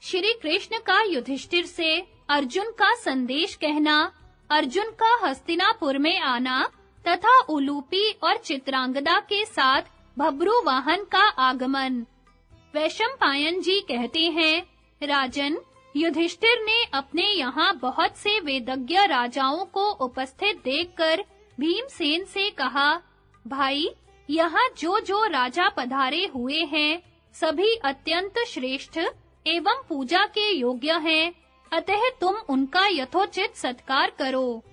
श्री कृष्ण का युधिष्ठिर से अर्जुन का संदेश कहना, अर्जुन का हस्तिनापुर में आना तथा उलूपी और चित्रांगदा के साथ भब्रू वाहन का आगमन। वैशंपायन जी कहते हैं, राजन, युधिष्ठिर ने अपने यहाँ बहुत से वेदज्ञ राजाओं को उपस्थित देखकर भीमसेन से कहा, भाई, यहाँ जो राजा पधारे हुए हैं, सभी अत्यंत श्रेष्ठ एवं पूजा के योग्य हैं, अतः तुम उनका यथोचित सत्कार करो।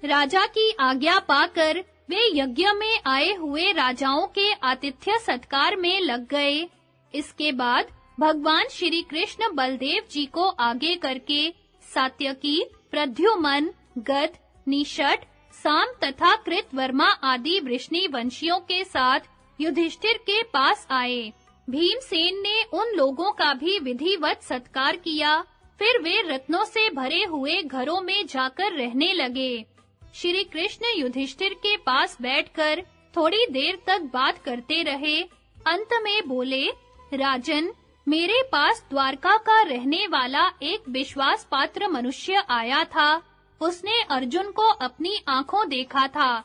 राजा की आज्ञा पाकर वे यज्ञ में आए हुए राजाओं के आतिथ्य सत्कार में लग गए। इसके बाद भगवान श्री कृष्ण बलदेव जी को आगे करके सात्यकी, प्रद्युमन, गद, निषट, साम तथा कृतवर्मा आदि वृष्णि वंशियों के साथ युधिष्ठिर के पास आए। भीमसेन ने उन लोगों का भी विधिवत सत्कार किया। फिर वे रत्नों से भरे हुए घरों में जाकर रहने लगे। श्री कृष्ण युधिष्ठिर के पास बैठकर थोड़ी देर तक बात करते रहे। अंत में बोले, राजन, मेरे पास द्वारका का रहने वाला एक विश्वास पात्र मनुष्य आया था। उसने अर्जुन को अपनी आंखों देखा था।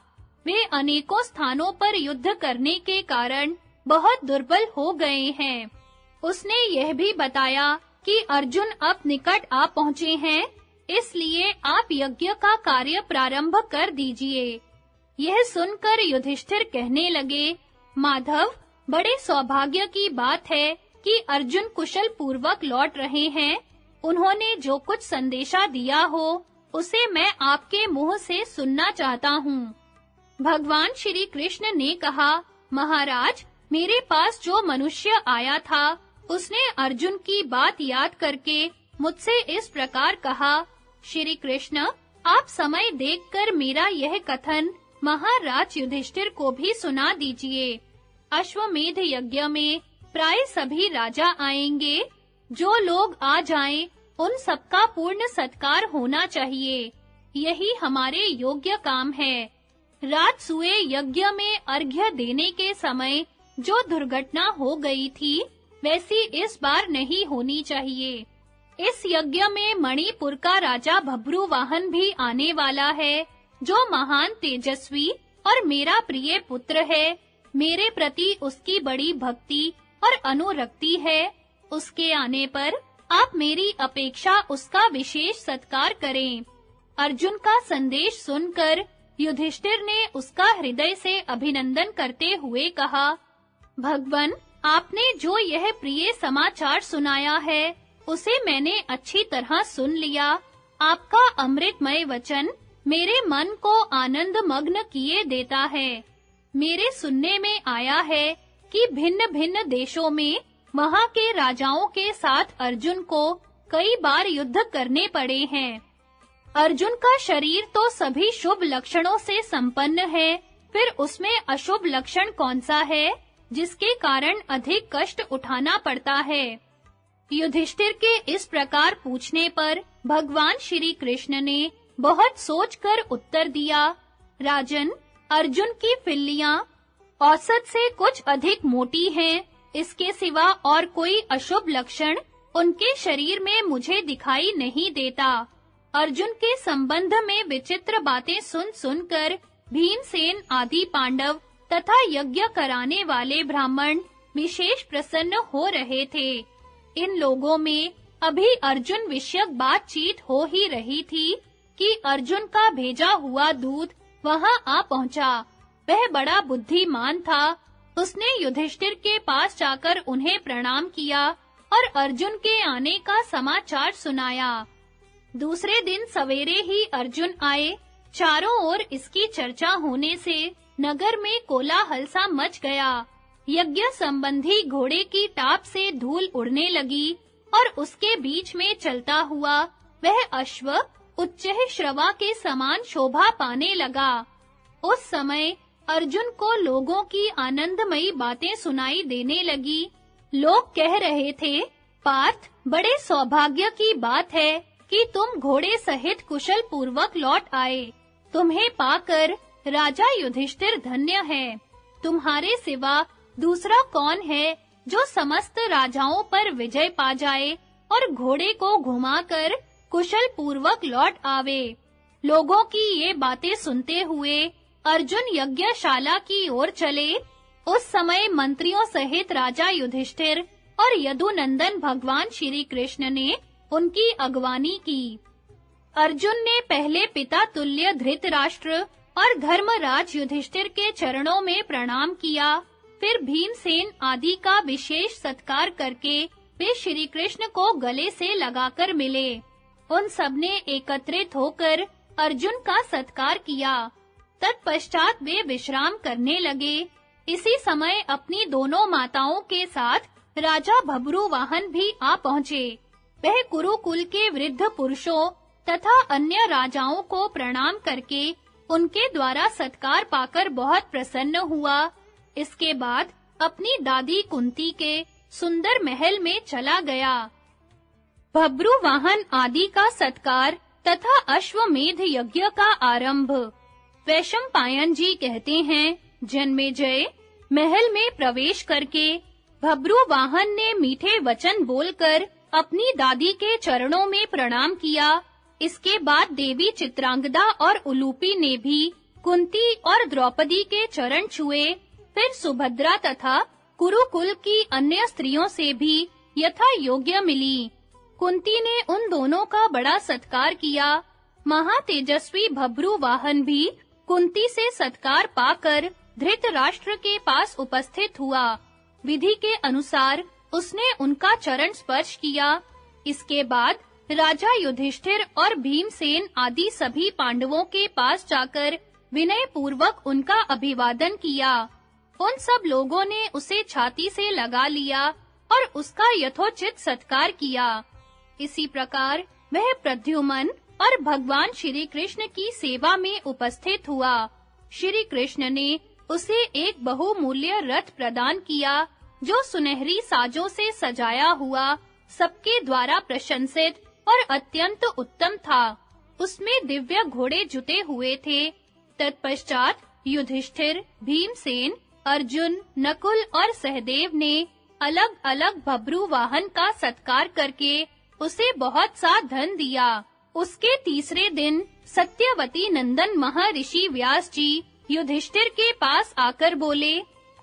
वे अनेकों स्थानों पर युद्ध करने के कारण बहुत दुर्बल हो गए हैं। उसने यह भी बताया कि अर्जुन अब निकट आ पहुँचे हैं, इसलिए आप यज्ञ का कार्य प्रारंभ कर दीजिए। यह सुनकर युधिष्ठिर कहने लगे, माधव, बड़े सौभाग्य की बात है कि अर्जुन कुशल पूर्वक लौट रहे हैं। उन्होंने जो कुछ संदेशा दिया हो, उसे मैं आपके मुंह से सुनना चाहता हूँ। भगवान श्री कृष्ण ने कहा, महाराज, मेरे पास जो मनुष्य आया था, उसने अर्जुन की बात याद करके मुझसे इस प्रकार कहा, श्री कृष्ण, आप समय देखकर मेरा यह कथन महाराज युधिष्ठिर को भी सुना दीजिए। अश्वमेध यज्ञ में प्राय सभी राजा आएंगे। जो लोग आ जाएं, उन सबका पूर्ण सत्कार होना चाहिए। यही हमारे योग्य काम है। राजसूय यज्ञ में अर्घ्य देने के समय जो दुर्घटना हो गई थी, वैसी इस बार नहीं होनी चाहिए। इस यज्ञ में मणिपुर का राजा भब्रुवाहन भी आने वाला है, जो महान तेजस्वी और मेरा प्रिय पुत्र है। मेरे प्रति उसकी बड़ी भक्ति और अनुरक्ति है। उसके आने पर आप मेरी अपेक्षा उसका विशेष सत्कार करें। अर्जुन का संदेश सुनकर युधिष्ठिर ने उसका हृदय से अभिनंदन करते हुए कहा, भगवन, आपने जो यह प्रिय समाचार सुनाया है, उसे मैंने अच्छी तरह सुन लिया। आपका अमृतमय वचन मेरे मन को आनंद मग्न किए देता है। मेरे सुनने में आया है कि भिन्न-भिन्न देशों में वहां के राजाओं के साथ अर्जुन को कई बार युद्ध करने पड़े हैं। अर्जुन का शरीर तो सभी शुभ लक्षणों से संपन्न है, फिर उसमें अशुभ लक्षण कौन सा है, जिसके कारण अधिक कष्ट उठाना पड़ता है? युधिष्ठिर के इस प्रकार पूछने पर भगवान श्री कृष्ण ने बहुत सोचकर उत्तर दिया, राजन, अर्जुन की फिल्लियां औसत से कुछ अधिक मोटी हैं। इसके सिवा और कोई अशुभ लक्षण उनके शरीर में मुझे दिखाई नहीं देता। अर्जुन के संबंध में विचित्र बातें सुनकर भीमसेन आदि पांडव तथा यज्ञ कराने वाले ब्राह्मण विशेष प्रसन्न हो रहे थे। इन लोगों में अभी अर्जुन विषयक बातचीत हो ही रही थी कि अर्जुन का भेजा हुआ दूत वहां आ पहुंचा। वह बड़ा बुद्धिमान था। उसने युधिष्ठिर के पास जाकर उन्हें प्रणाम किया और अर्जुन के आने का समाचार सुनाया। दूसरे दिन सवेरे ही अर्जुन आए। चारों ओर इसकी चर्चा होने से नगर में कोलाहल सा मच गया। यज्ञ संबंधी घोड़े की टाप से धूल उड़ने लगी और उसके बीच में चलता हुआ वह अश्व उच्चैः श्रवा के समान शोभा पाने लगा। उस समय अर्जुन को लोगों की आनंदमयी बातें सुनाई देने लगी। लोग कह रहे थे, पार्थ, बड़े सौभाग्य की बात है कि तुम घोड़े सहित कुशल पूर्वक लौट आए। तुम्हें पाकर राजा युधिष्ठिर धन्य है। तुम्हारे सिवा दूसरा कौन है जो समस्त राजाओं पर विजय पा जाए और घोड़े को घुमाकर कुशल पूर्वक लौट आवे। लोगों की ये बातें सुनते हुए अर्जुन यज्ञशाला की ओर चले। उस समय मंत्रियों सहित राजा युधिष्ठिर और यदुनंदन भगवान श्री कृष्ण ने उनकी अगवानी की। अर्जुन ने पहले पिता तुल्य धृतराष्ट्र और धर्मराज युधिष्ठिर के चरणों में प्रणाम किया। फिर भीमसेन आदि का विशेष सत्कार करके वे श्री कृष्ण को गले से लगाकर मिले। उन सबने एकत्रित होकर अर्जुन का सत्कार किया। तत्पश्चात वे विश्राम करने लगे। इसी समय अपनी दोनों माताओं के साथ राजा भब्रुवाहन भी आ पहुँचे। वह कुरुकुल के वृद्ध पुरुषों तथा अन्य राजाओं को प्रणाम करके उनके द्वारा सत्कार पाकर बहुत प्रसन्न हुआ। इसके बाद अपनी दादी कुंती के सुंदर महल में चला गया। भब्रुवाहन आदि का सत्कार तथा अश्वमेध यज्ञ का आरंभ। वैशंपायन जी कहते हैं, जन्मेजय, महल में प्रवेश करके भब्रुवाहन ने मीठे वचन बोलकर अपनी दादी के चरणों में प्रणाम किया। इसके बाद देवी चित्रांगदा और उलूपी ने भी कुंती और द्रौपदी के चरण छुए। फिर सुभद्रा तथा कुरुकुल की अन्य स्त्रियों से भी यथा योग्य मिली। कुंती ने उन दोनों का बड़ा सत्कार किया। महातेजस्वी भब्रुवाहन भी कुंती से सत्कार पाकर धृतराष्ट्र के पास उपस्थित हुआ। विधि के अनुसार उसने उनका चरण स्पर्श किया। इसके बाद राजा युधिष्ठिर और भीमसेन आदि सभी पांडवों के पास जाकर विनय पूर्वक उनका अभिवादन किया। उन सब लोगों ने उसे छाती से लगा लिया और उसका यथोचित सत्कार किया। इसी प्रकार वह प्रद्युमन और भगवान श्री कृष्ण की सेवा में उपस्थित हुआ। श्री कृष्ण ने उसे एक बहुमूल्य रथ प्रदान किया, जो सुनहरी साजों से सजाया हुआ, सबके द्वारा प्रशंसित और अत्यंत उत्तम था। उसमें दिव्य घोड़े जुते हुए थे। तत्पश्चात युधिष्ठिर, भीमसेन, अर्जुन, नकुल और सहदेव ने अलग-अलग भब्रुवाहन का सत्कार करके उसे बहुत सा धन दिया। उसके तीसरे दिन सत्यवती नंदन महर्षि व्यास जी युधिष्ठिर के पास आकर बोले,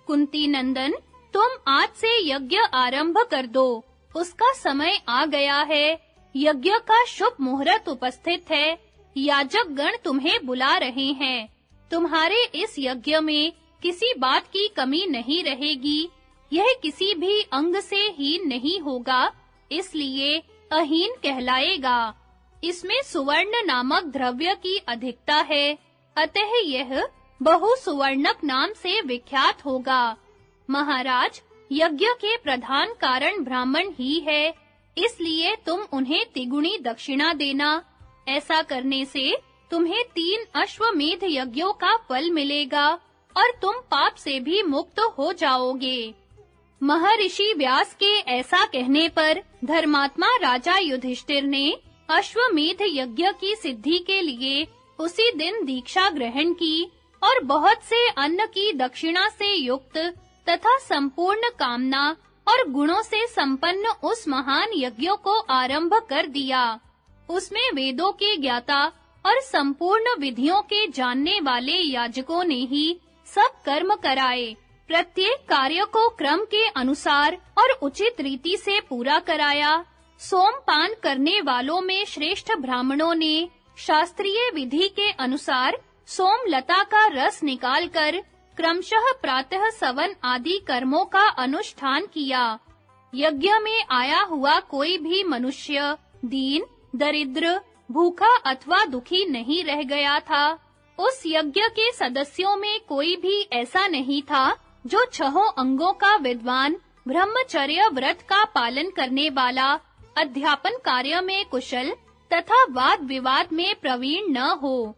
कुंती नंदन, तुम आज से यज्ञ आरंभ कर दो। उसका समय आ गया है। यज्ञ का शुभ मुहूर्त उपस्थित है। याजक गण तुम्हें बुला रहे हैं। तुम्हारे इस यज्ञ में किसी बात की कमी नहीं रहेगी। यह किसी भी अंग से हीन नहीं होगा, इसलिए अहीन कहलाएगा। इसमें सुवर्ण नामक द्रव्य की अधिकता है, अतः यह बहुसुवर्णक नाम से विख्यात होगा। महाराज, यज्ञ के प्रधान कारण ब्राह्मण ही है, इसलिए तुम उन्हें तिगुनी दक्षिणा देना। ऐसा करने से तुम्हें 3 अश्वमेध यज्ञों का फल मिलेगा और तुम पाप से भी मुक्त हो जाओगे। महर्षि व्यास के ऐसा कहने पर धर्मात्मा राजा युधिष्ठिर ने अश्वमेध यज्ञ की सिद्धि के लिए उसी दिन दीक्षा ग्रहण की और बहुत से अन्न की दक्षिणा से युक्त तथा संपूर्ण कामना और गुणों से संपन्न उस महान यज्ञ को आरंभ कर दिया। उसमें वेदों के ज्ञाता और संपूर्ण विधियों के जानने वाले याजकों ने ही सब कर्म कराए। प्रत्येक कार्य को क्रम के अनुसार और उचित रीति से पूरा कराया। सोमपान करने वालों में श्रेष्ठ ब्राह्मणों ने शास्त्रीय विधि के अनुसार सोमलता का रस निकालकर क्रमशः प्रातः सवन आदि कर्मों का अनुष्ठान किया। यज्ञ में आया हुआ कोई भी मनुष्य दीन, दरिद्र, भूखा अथवा दुखी नहीं रह गया था। उस यज्ञ के सदस्यों में कोई भी ऐसा नहीं था जो 6 अंगों का विद्वान, ब्रह्मचर्य व्रत का पालन करने वाला, अध्यापन कार्य में कुशल तथा वाद विवाद में प्रवीण न हो।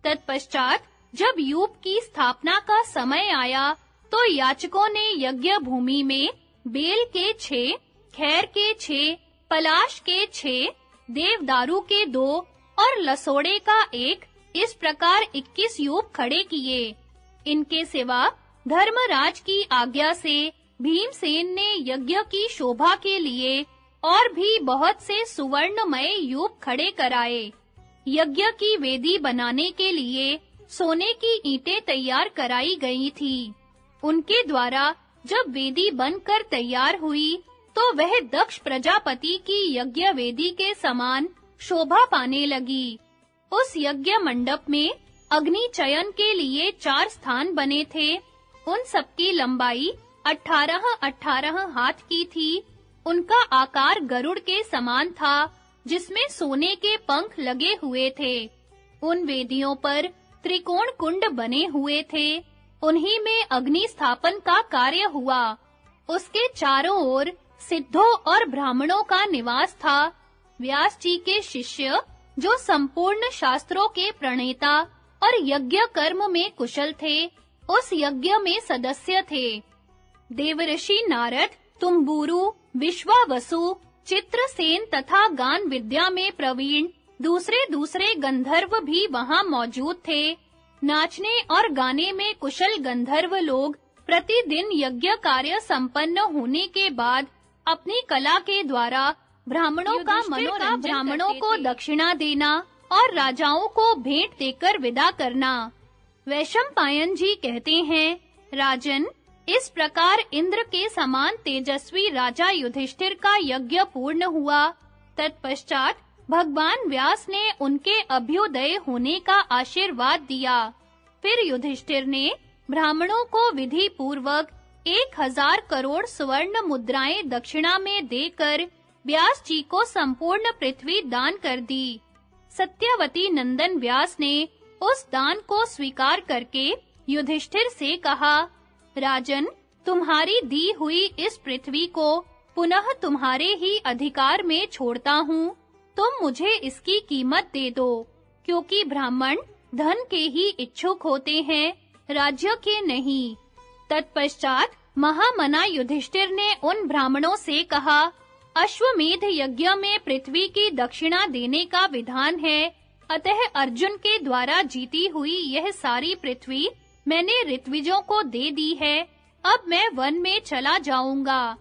तत्पश्चात जब यूप की स्थापना का समय आया तो याचकों ने यज्ञ भूमि में बेल के 6, खैर के 6, पलाश के 6, देवदारू के 2 और लसोड़े का 1, इस प्रकार 21 यूप खड़े किए। इनके सिवा धर्मराज की आज्ञा से भीमसेन ने यज्ञ की शोभा के लिए और भी बहुत से सुवर्णमय यूप खड़े कराए। यज्ञ की वेदी बनाने के लिए सोने की ईंटें तैयार कराई गई थी। उनके द्वारा जब वेदी बनकर तैयार हुई, तो वह दक्ष प्रजापति की यज्ञ वेदी के समान शोभा पाने लगी। उस यज्ञ मंडप में अग्नि चयन के लिए 4 स्थान बने थे। उन सबकी लंबाई 18-18 हाथ की थी। उनका आकार गरुड़ के समान था, जिसमें सोने के पंख लगे हुए थे। उन वेदियों पर त्रिकोण कुंड बने हुए थे। उन्हीं में अग्नि स्थापन का कार्य हुआ। उसके चारों ओर सिद्धों और ब्राह्मणों का निवास था। व्यास जी के शिष्य, जो संपूर्ण शास्त्रों के प्रणेता और यज्ञ कर्म में कुशल थे, उस यज्ञ में सदस्य थे। देवर्षि नारद, तुम्बुरु, विश्वावसु, चित्रसेन तथा गान विद्या में प्रवीण दूसरे गंधर्व भी वहां मौजूद थे। नाचने और गाने में कुशल गंधर्व लोग प्रतिदिन यज्ञ कार्य संपन्न होने के बाद अपनी कला के द्वारा ब्राह्मणों का मनोरंजन, ब्राह्मणों को दक्षिणा देना और राजाओं को भेंट देकर विदा करना। वैशंपायन जी कहते हैं, राजन, इस प्रकार इंद्र के समान तेजस्वी राजा युधिष्ठिर का यज्ञ पूर्ण हुआ। तत्पश्चात भगवान व्यास ने उनके अभ्युदय होने का आशीर्वाद दिया। फिर युधिष्ठिर ने ब्राह्मणों को विधि पूर्वक 1000 करोड़ स्वर्ण मुद्राएं दक्षिणा में देकर व्यास जी को संपूर्ण पृथ्वी दान कर दी। सत्यवती नंदन व्यास ने उस दान को स्वीकार करके युधिष्ठिर से कहा, राजन, तुम्हारी दी हुई इस पृथ्वी को पुनः तुम्हारे ही अधिकार में छोड़ता हूँ। तुम मुझे इसकी कीमत दे दो, क्योंकि ब्राह्मण धन के ही इच्छुक होते हैं, राज्य के नहीं। तत्पश्चात महामना युधिष्ठिर ने उन ब्राह्मणों से कहा, अश्वमेध यज्ञ में पृथ्वी की दक्षिणा देने का विधान है, अतः अर्जुन के द्वारा जीती हुई यह सारी पृथ्वी मैंने ऋत्विजों को दे दी है। अब मैं वन में चला जाऊंगा।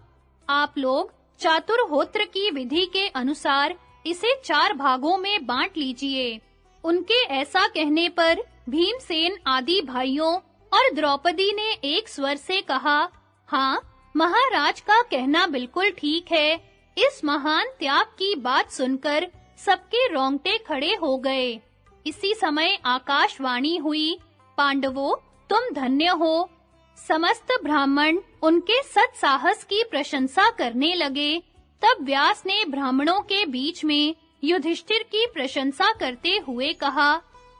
आप लोग चातुर्होत्र की विधि के अनुसार इसे 4 भागों में बांट लीजिए। उनके ऐसा कहने पर भीमसेन आदि भाइयों और द्रौपदी ने एक स्वर से कहा, हाँ, महाराज का कहना बिल्कुल ठीक है। इस महान त्याग की बात सुनकर सबके रोंगटे खड़े हो गए। इसी समय आकाशवाणी हुई, पांडवों, तुम धन्य हो। समस्त ब्राह्मण उनके सत्साहस की प्रशंसा करने लगे। तब व्यास ने ब्राह्मणों के बीच में युधिष्ठिर की प्रशंसा करते हुए कहा,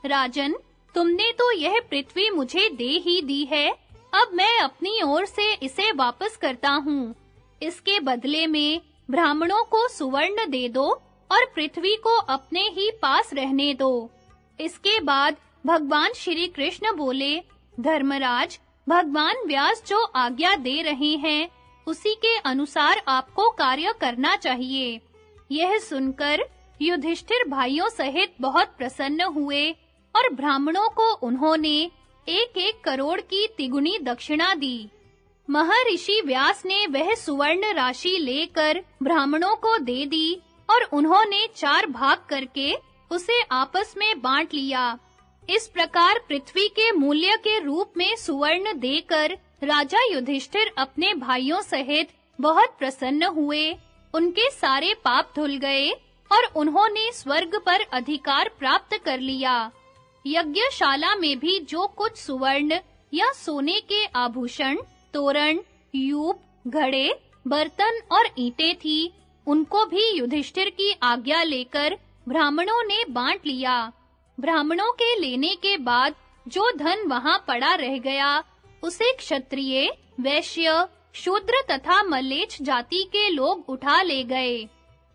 राजन, तुमने तो यह पृथ्वी मुझे दे ही दी है। अब मैं अपनी ओर से इसे वापस करता हूँ। इसके बदले में ब्राह्मणों को सुवर्ण दे दो और पृथ्वी को अपने ही पास रहने दो। इसके बाद भगवान श्री कृष्ण बोले, धर्मराज, भगवान व्यास जो आज्ञा दे रहे हैं, उसी के अनुसार आपको कार्य करना चाहिए। यह सुनकर युधिष्ठिर भाइयों सहित बहुत प्रसन्न हुए और ब्राह्मणों को उन्होंने 1-1 करोड़ की तिगुनी दक्षिणा दी। महर्षि व्यास ने वह सुवर्ण राशि लेकर ब्राह्मणों को दे दी और उन्होंने 4 भाग करके उसे आपस में बांट लिया। इस प्रकार पृथ्वी के मूल्य के रूप में सुवर्ण देकर राजा युधिष्ठिर अपने भाइयों सहित बहुत प्रसन्न हुए। उनके सारे पाप धुल गए और उन्होंने स्वर्ग पर अधिकार प्राप्त कर लिया। यज्ञशाला में भी जो कुछ सुवर्ण या सोने के आभूषण, तोरण, यूप, घड़े, बर्तन और ईंटें थी, उनको भी युधिष्ठिर की आज्ञा लेकर ब्राह्मणों ने बांट लिया। ब्राह्मणों के लेने के बाद जो धन वहां पड़ा रह गया, उसे क्षत्रिय, वैश्य, शूद्र तथा मल्लेच्छ जाति के लोग उठा ले गए।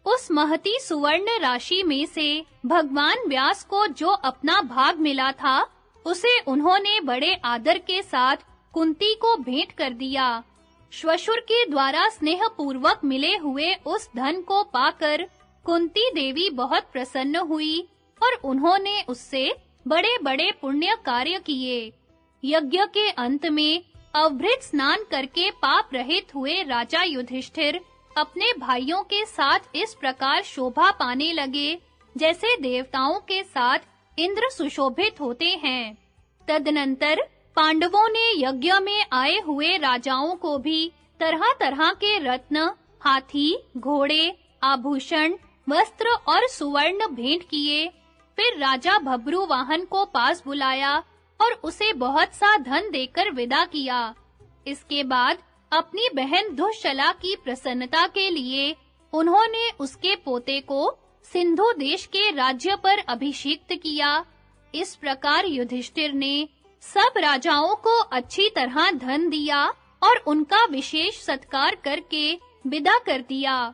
उस महती सुवर्ण राशि में से भगवान व्यास को जो अपना भाग मिला था, उसे उन्होंने बड़े आदर के साथ कुंती को भेंट कर दिया। श्वशुर के द्वारा स्नेह पूर्वक मिले हुए उस धन को पाकर कुंती देवी बहुत प्रसन्न हुई और उन्होंने उससे बड़े-बड़े पुण्य कार्य किए। यज्ञ के अंत में अवभृत स्नान करके पाप रहित हुए राजा युधिष्ठिर अपने भाइयों के साथ इस प्रकार शोभा पाने लगे जैसे देवताओं के साथ इंद्र सुशोभित होते हैं। तदनंतर पांडवों ने यज्ञ में आए हुए राजाओं को भी तरह-तरह के रत्न, हाथी, घोड़े, आभूषण, वस्त्र और सुवर्ण भेंट किए। फिर राजा भब्रुवाहन को पास बुलाया और उसे बहुत सा धन देकर विदा किया। इसके बाद अपनी बहन दुश्शला की प्रसन्नता के लिए उन्होंने उसके पोते को सिंधु देश के राज्य पर अभिषिक्त किया। इस प्रकार युधिष्ठिर ने सब राजाओं को अच्छी तरह धन दिया और उनका विशेष सत्कार करके विदा कर दिया।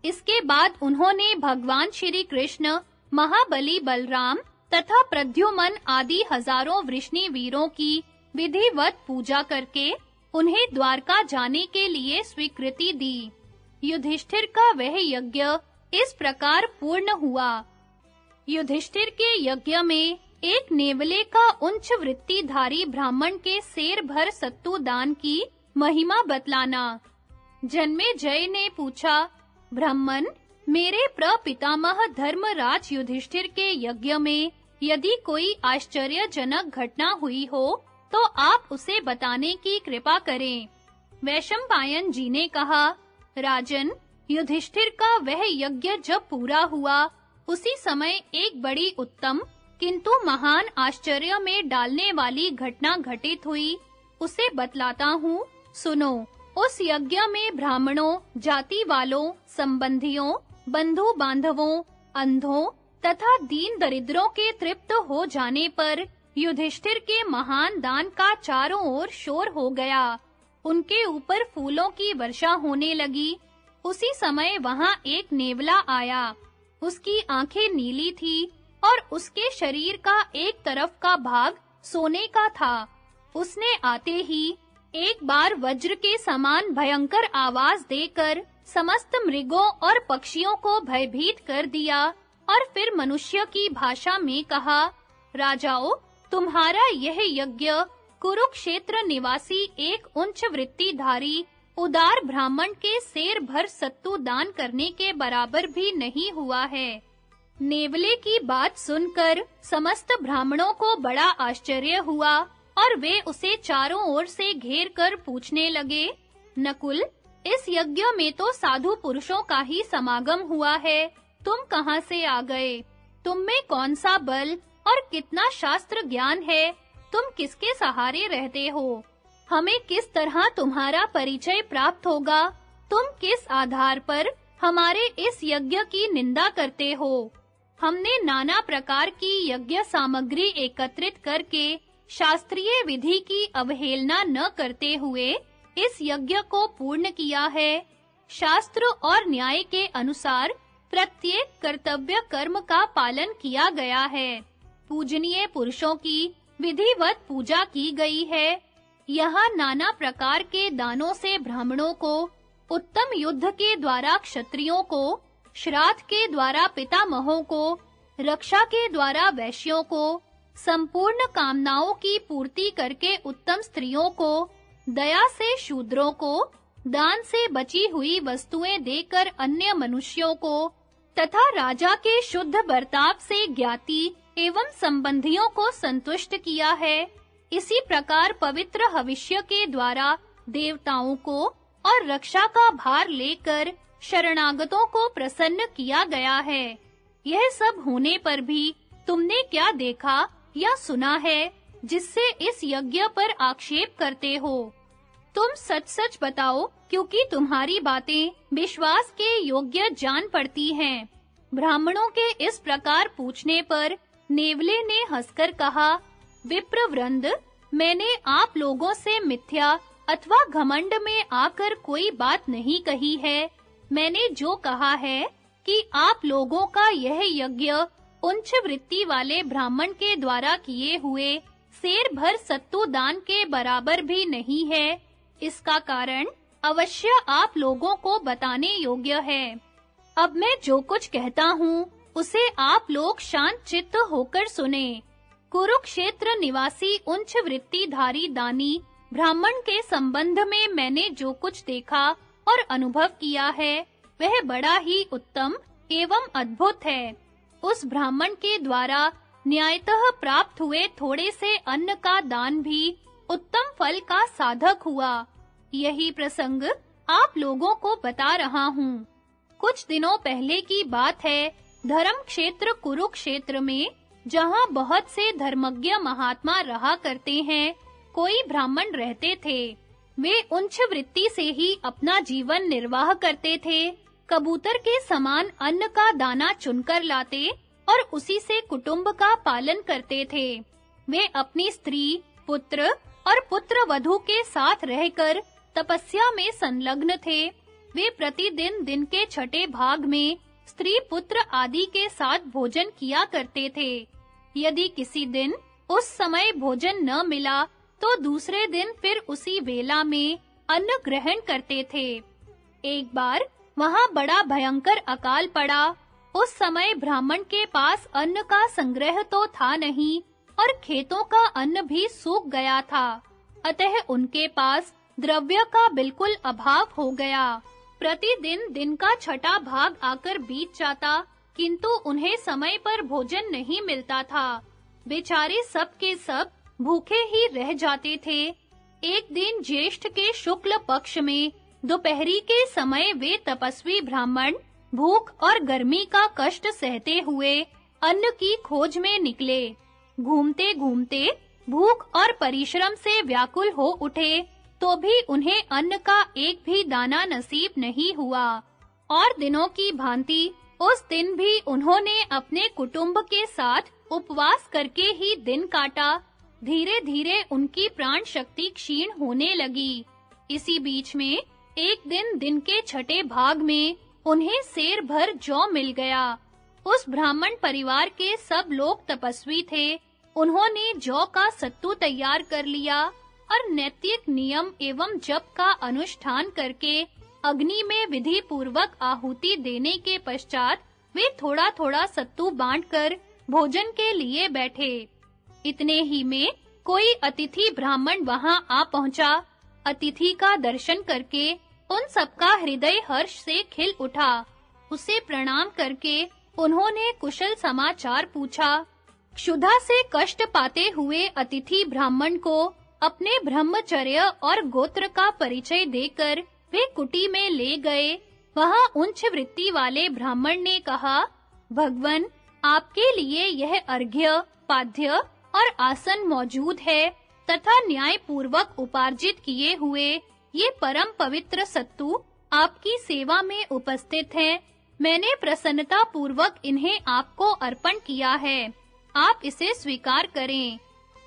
इसके बाद उन्होंने भगवान श्री कृष्ण, महाबली बलराम तथा प्रद्युम्न आदि हजारों वृष्णि वीरों की विधिवत पूजा करके उन्हें द्वारका जाने के लिए स्वीकृति दी। युधिष्ठिर का वह यज्ञ इस प्रकार पूर्ण हुआ। युधिष्ठिर के यज्ञ में एक नेवले का उच्च वृत्तिधारी ब्राह्मण के सेर भर सत्तू दान की महिमा बतलाना। जन्मेजय ने पूछा, ब्राह्मण, मेरे प्रपितामह धर्मराज युधिष्ठिर के यज्ञ में यदि कोई आश्चर्यजनक घटना हुई हो तो आप उसे बताने की कृपा करें। वैशंपायन जी ने कहा, राजन, युधिष्ठिर का वह यज्ञ जब पूरा हुआ, उसी समय एक बड़ी उत्तम किंतु महान आश्चर्य में डालने वाली घटना घटित हुई। उसे बतलाता हूँ, सुनो। उस यज्ञ में ब्राह्मणों, जाति वालों, संबंधियों, बंधु बांधवों, अंधों तथा दीन दरिद्रों के तृप्त हो जाने पर युधिष्ठिर के महान दान का चारों ओर शोर हो गया। उनके ऊपर फूलों की वर्षा होने लगी। उसी समय वहां एक नेवला आया। उसकी आंखें नीली थी और उसके शरीर का एक तरफ का भाग सोने का था। उसने आते ही एक बार वज्र के समान भयंकर आवाज देकर समस्त मृगों और पक्षियों को भयभीत कर दिया और फिर मनुष्य की भाषा में कहा, राजाओं, तुम्हारा यह यज्ञ कुरुक्षेत्र निवासी एक उच्च वृत्तिधारी उदार ब्राह्मण के सेर भर सत्तू दान करने के बराबर भी नहीं हुआ है। नेवले की बात सुनकर समस्त ब्राह्मणों को बड़ा आश्चर्य हुआ और वे उसे चारों ओर से घेर कर पूछने लगे, नकुल, इस यज्ञ में तो साधु पुरुषों का ही समागम हुआ है, तुम कहां से आ गए? तुम में कौन सा बल और कितना शास्त्र ज्ञान है? तुम किसके सहारे रहते हो? हमें किस तरह तुम्हारा परिचय प्राप्त होगा? तुम किस आधार पर हमारे इस यज्ञ की निंदा करते हो? हमने नाना प्रकार की यज्ञ सामग्री एकत्रित करके शास्त्रीय विधि की अवहेलना न करते हुए इस यज्ञ को पूर्ण किया है। शास्त्र और न्याय के अनुसार प्रत्येक कर्तव्य कर्म का पालन किया गया है। पूजनीय पुरुषों की विधिवत पूजा की गई है। यहाँ नाना प्रकार के दानों से ब्राह्मणों को, उत्तम युद्ध के द्वारा क्षत्रियों को, श्राद्ध के द्वारा पितामहों को, रक्षा के द्वारा वैश्यों को, संपूर्ण कामनाओं की पूर्ति करके उत्तम स्त्रियों को, दया से शूद्रों को, दान से बची हुई वस्तुएं देकर अन्य मनुष्यों को तथा राजा के शुद्ध बर्ताव से ज्ञाति एवं संबंधियों को संतुष्ट किया है। इसी प्रकार पवित्र हविष्य के द्वारा देवताओं को और रक्षा का भार लेकर शरणागतों को प्रसन्न किया गया है। यह सब होने पर भी तुमने क्या देखा या सुना है जिससे इस यज्ञ पर आक्षेप करते हो? तुम सच-सच बताओ, क्योंकि तुम्हारी बातें विश्वास के योग्य जान पड़ती हैं। ब्राह्मणों के इस प्रकार पूछने पर नेवले ने हंसकर कहा, विप्रवृंद, मैंने आप लोगों से मिथ्या अथवा घमंड में आकर कोई बात नहीं कही है। मैंने जो कहा है कि आप लोगों का यह यज्ञ उच्च वृत्ति वाले ब्राह्मण के द्वारा किए हुए सेर भर सत्तू दान के बराबर भी नहीं है। इसका कारण अवश्य आप लोगों को बताने योग्य है। अब मैं जो कुछ कहता हूँ उसे आप लोग शांत चित्त होकर सुने। कुरुक्षेत्र निवासी उच्च वृत्तिधारी दानी ब्राह्मण के संबंध में मैंने जो कुछ देखा और अनुभव किया है वह बड़ा ही उत्तम एवं अद्भुत है। उस ब्राह्मण के द्वारा न्यायतः प्राप्त हुए थोड़े से अन्न का दान भी उत्तम फल का साधक हुआ। यही प्रसंग आप लोगों को बता रहा हूँ। कुछ दिनों पहले की बात है, धर्म क्षेत्र कुरुक्षेत्र में, जहाँ बहुत से धर्मज्ञ महात्मा रहा करते हैं, कोई ब्राह्मण रहते थे। वे उच्च वृत्ति से ही अपना जीवन निर्वाह करते थे। कबूतर के समान अन्न का दाना चुनकर लाते और उसी से कुटुंब का पालन करते थे। वे अपनी स्त्री, पुत्र और पुत्रवधू के साथ रहकर तपस्या में संलग्न थे। वे प्रतिदिन दिन के छठे भाग में स्त्री पुत्र आदि के साथ भोजन किया करते थे। यदि किसी दिन उस समय भोजन न मिला तो दूसरे दिन फिर उसी वेला में अन्न ग्रहण करते थे। एक बार वहां बड़ा भयंकर अकाल पड़ा। उस समय ब्राह्मण के पास अन्न का संग्रह तो था नहीं और खेतों का अन्न भी सूख गया था। अतः उनके पास द्रव्य का बिल्कुल अभाव हो गया। प्रतिदिन दिन का छठा भाग आकर बीत जाता, किंतु उन्हें समय पर भोजन नहीं मिलता था। बेचारे सब के सब भूखे ही रह जाते थे। एक दिन ज्येष्ठ के शुक्ल पक्ष में दोपहरी के समय वे तपस्वी ब्राह्मण भूख और गर्मी का कष्ट सहते हुए अन्न की खोज में निकले। घूमते-घूमते भूख और परिश्रम से व्याकुल हो उठे, तो भी उन्हें अन्न का एक भी दाना नसीब नहीं हुआ। और दिनों की भांति उस दिन भी उन्होंने अपने कुटुंब के साथ उपवास करके ही दिन काटा। धीरे-धीरे उनकी प्राण शक्ति क्षीण होने लगी। इसी बीच में एक दिन के छठे भाग में उन्हें सेर भर जौ मिल गया। उस ब्राह्मण परिवार के सब लोग तपस्वी थे। उन्होंने जौ का सत्तू तैयार कर लिया और नैतिक नियम एवं जप का अनुष्ठान करके अग्नि में विधि पूर्वक आहुति देने के पश्चात वे थोड़ा-थोड़ा सत्तू बांटकर भोजन के लिए बैठे। इतने ही में कोई अतिथि ब्राह्मण वहां आ पहुंचा। अतिथि का दर्शन करके उन सबका हृदय हर्ष से खिल उठा। उसे प्रणाम करके उन्होंने कुशल समाचार पूछा। क्षुधा से कष्ट पाते हुए अतिथि ब्राह्मण को अपने ब्रह्मचर्य और गोत्र का परिचय देकर वे कुटी में ले गए। वहां उच्च वृत्ति वाले ब्राह्मण ने कहा, भगवन, आपके लिए यह अर्घ्य, पाद्य और आसन मौजूद है तथा न्याय पूर्वक उपार्जित किए हुए ये परम पवित्र सत्तू आपकी सेवा में उपस्थित हैं। मैंने प्रसन्नता पूर्वक इन्हें आपको अर्पण किया है। आप इसे स्वीकार करें।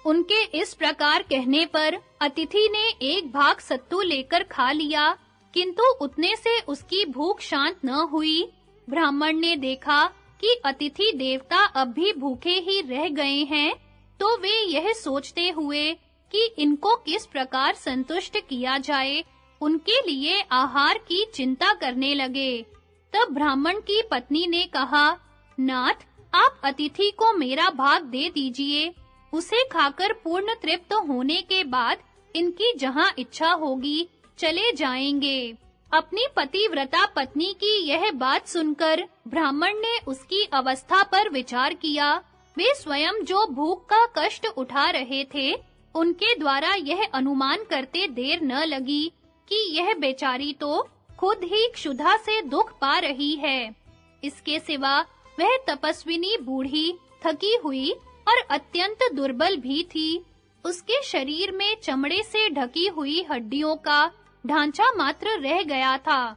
उनके इस प्रकार कहने पर अतिथि ने एक भाग सत्तू लेकर खा लिया, किंतु उतने से उसकी भूख शांत न हुई। ब्राह्मण ने देखा कि अतिथि देवता अब भी भूखे ही रह गए हैं, तो वे यह सोचते हुए कि इनको किस प्रकार संतुष्ट किया जाए, उनके लिए आहार की चिंता करने लगे। तब ब्राह्मण की पत्नी ने कहा, नाथ, आप अतिथि को मेरा भाग दे दीजिए। उसे खाकर पूर्ण तृप्त होने के बाद इनकी जहां इच्छा होगी चले जाएंगे। अपनी पतिव्रता पत्नी की यह बात सुनकर ब्राह्मण ने उसकी अवस्था पर विचार किया। वे स्वयं जो भूख का कष्ट उठा रहे थे, उनके द्वारा यह अनुमान करते देर न लगी कि यह बेचारी तो खुद ही क्षुधा से दुख पा रही है। इसके सिवा वह तपस्विनी बूढ़ी, थकी हुई और अत्यंत दुर्बल भी थी। उसके शरीर में चमड़े से ढकी हुई हड्डियों का ढांचा मात्र रह गया था।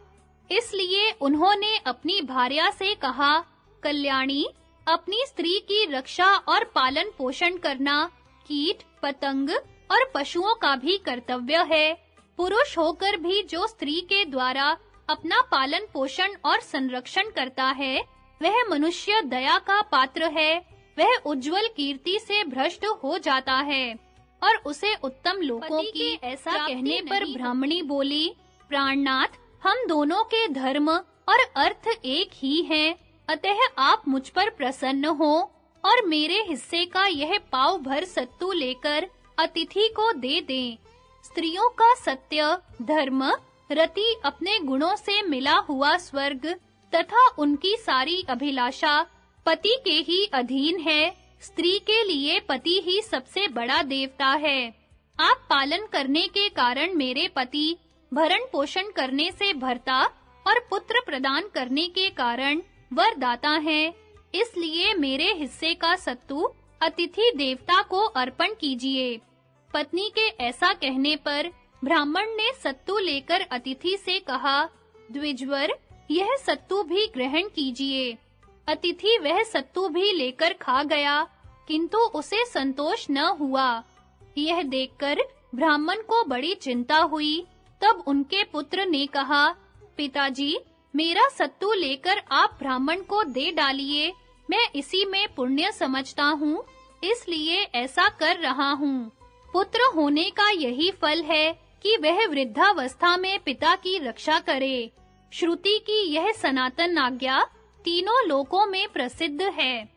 इसलिए उन्होंने अपनी भार्या से कहा, कल्याणी, अपनी स्त्री की रक्षा और पालन पोषण करना कीट, पतंग और पशुओं का भी कर्तव्य है। पुरुष होकर भी जो स्त्री के द्वारा अपना पालन पोषण और संरक्षण करता है, वह मनुष्य दया का पात्र है। वह उज्जवल कीर्ति से भ्रष्ट हो जाता है और उसे उत्तम लोकों की ऐसा कहने पर ब्राह्मणी बोली, प्राणनाथ, हम दोनों के धर्म और अर्थ एक ही हैं, अतः आप मुझ पर प्रसन्न हो और मेरे हिस्से का यह पाव भर सत्तू लेकर अतिथि को दे दें। स्त्रियों का सत्य, धर्म रति अपने गुणों से मिला हुआ स्वर्ग तथा उनकी सारी अभिलाषा पति के ही अधीन है। स्त्री के लिए पति ही सबसे बड़ा देवता है। आप पालन करने के कारण मेरे पति, भरण पोषण करने से भर्ता और पुत्र प्रदान करने के कारण वरदाता हैं। इसलिए मेरे हिस्से का सत्तू अतिथि देवता को अर्पण कीजिए। पत्नी के ऐसा कहने पर ब्राह्मण ने सत्तू लेकर अतिथि से कहा, द्विजवर, यह सत्तू भी ग्रहण कीजिए। अतिथि वह सत्तू भी लेकर खा गया, किंतु उसे संतोष न हुआ। यह देखकर ब्राह्मण को बड़ी चिंता हुई। तब उनके पुत्र ने कहा, पिताजी, मेरा सत्तू लेकर आप ब्राह्मण को दे डालिए। मैं इसी में पुण्य समझता हूँ, इसलिए ऐसा कर रहा हूँ। पुत्र होने का यही फल है कि वह वृद्धावस्था में पिता की रक्षा करे। श्रुति की यह सनातन आज्ञा तीनों लोकों में प्रसिद्ध है।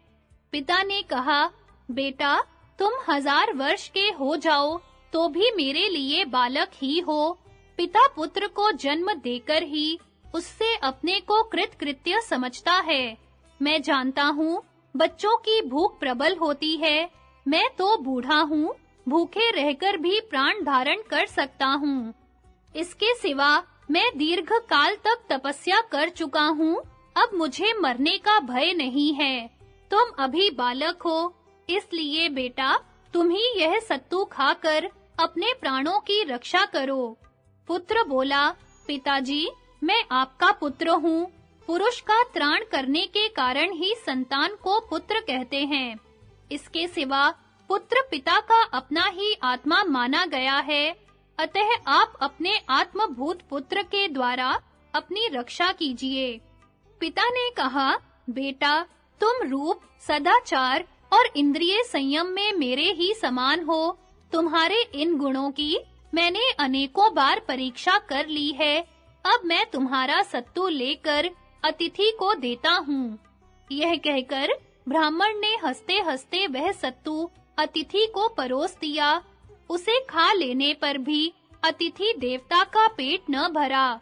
पिता ने कहा, बेटा, तुम 1000 वर्ष के हो जाओ तो भी मेरे लिए बालक ही हो। पिता पुत्र को जन्म देकर ही उससे अपने को कृतकृत्य समझता है। मैं जानता हूँ, बच्चों की भूख प्रबल होती है। मैं तो बूढ़ा हूँ, भूखे रहकर भी प्राण धारण कर सकता हूँ। इसके सिवा मैं दीर्घ काल तक तपस्या कर चुका हूँ। अब मुझे मरने का भय नहीं है। तुम अभी बालक हो, इसलिए बेटा, तुम ही यह सत्तू खाकर अपने प्राणों की रक्षा करो। पुत्र बोला, पिताजी, मैं आपका पुत्र हूँ। पुरुष का त्राण करने के कारण ही संतान को पुत्र कहते हैं। इसके सिवा पुत्र पिता का अपना ही आत्मा माना गया है। अतः आप अपने आत्मभूत पुत्र के द्वारा अपनी रक्षा कीजिए। पिता ने कहा, बेटा, तुम रूप, सदाचार और इंद्रिय संयम में मेरे ही समान हो। तुम्हारे इन गुणों की मैंने अनेकों बार परीक्षा कर ली है। अब मैं तुम्हारा सत्तू लेकर अतिथि को देता हूँ। यह कहकर ब्राह्मण ने हंसते-हंसते वह सत्तू अतिथि को परोस दिया। उसे खा लेने पर भी अतिथि देवता का पेट न भरा।